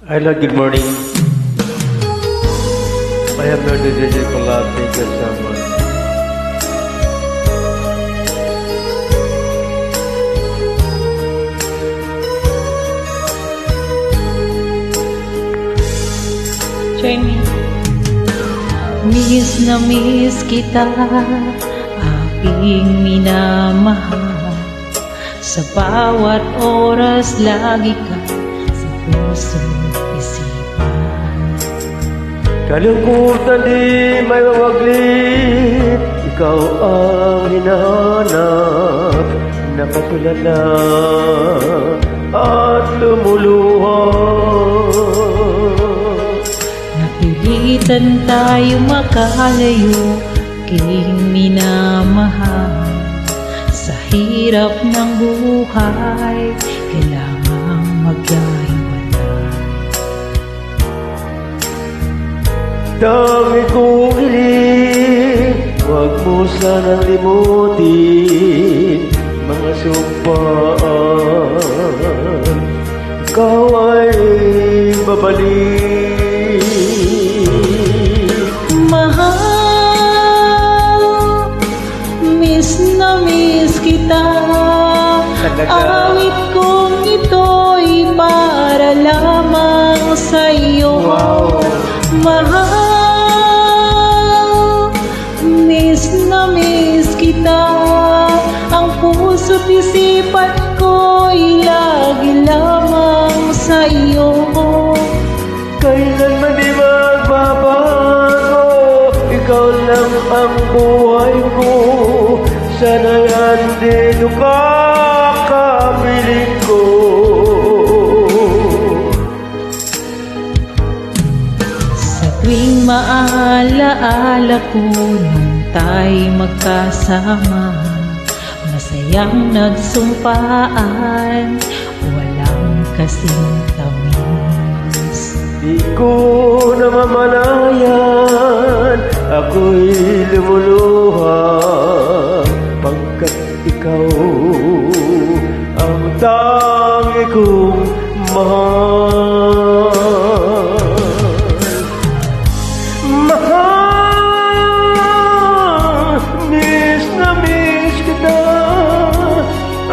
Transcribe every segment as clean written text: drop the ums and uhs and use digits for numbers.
Hello, good morning. I have no decision for love. Thank you so much. Join me. Miss na miss kita, aking minamahal. Sa bawat oras lagi ka sa puso't isipan. Kalungkutan di may mawaglit, ikaw ang hinahanap, nakatulala at lumuluha. Napilitan tayo makalayo, aking minamahal. Sa hirap ng buhay, kailangang magkahiwalay. Dami kong hiling, huwag mo sanang limutin mga sumpaan. Ikaw ay babalik. Mahal, miss na miss kita. Awit kong ito'y para lamang sa'yo. Wow. Mahal, miss na miss kita. Ang puso't isipan ko'y lagi lamang sa'yo. Kailanman di magbabago, ikaw lang ang buhay ko. Sana'y andito ka, kapiling ko. Sa tuwing maalaala ko nung tayo'y magkasama, masayang nagsumpaan, walang kasing tamis. Di ko namamalayan, ako'y lumuluha, pagkat ikaw ang tangi kong mahal. Mahal, miss na miss kita.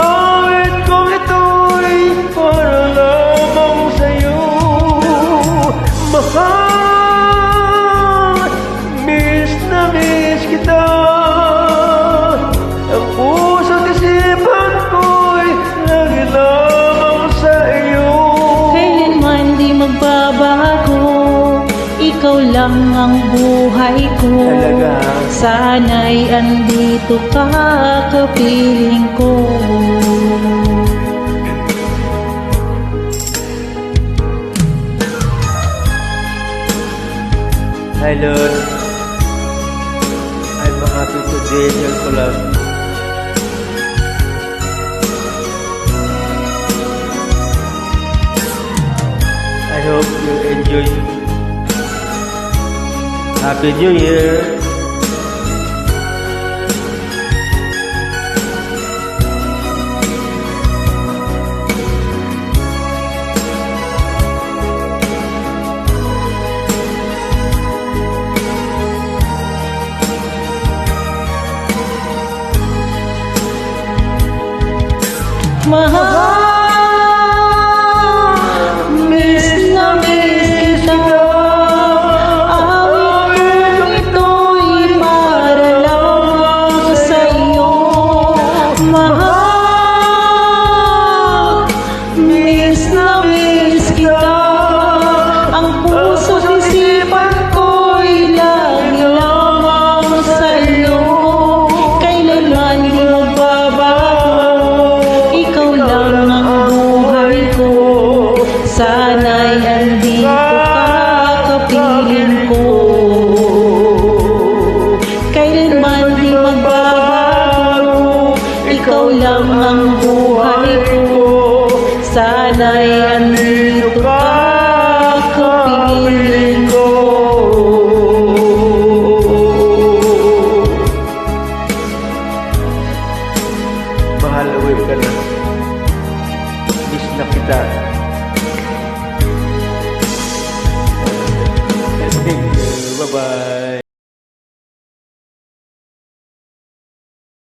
Awit kong ito'y para lamang sa'yo. Mahal, miss na miss kita. Ang puso't isipan ko'y lagi lamang sa iyo. Kailanman di magbabago, ikaw lang ang buhay ko. Talaga? Sana'y andito ka, kapiling ko. Hi Lord, I'm happy today in your collab. I hope you enjoy. Happy New Year. Mahal, miss na miss kita. Awit kong ito'y para lamang sa'yo. Mahal, miss na miss kita. Ang puso't isipan ko'y lagi lamang sa'yo. Kailanman di magbabago, ikaw lang ang buhay ko. Sana'y andito ka, kapiling ko. Kailanman di magbabago, ikaw lang ang buhay ko. Sana'y andito ka, kapiling ko. Mahal, away ka na. Miss na kita. Bye-bye.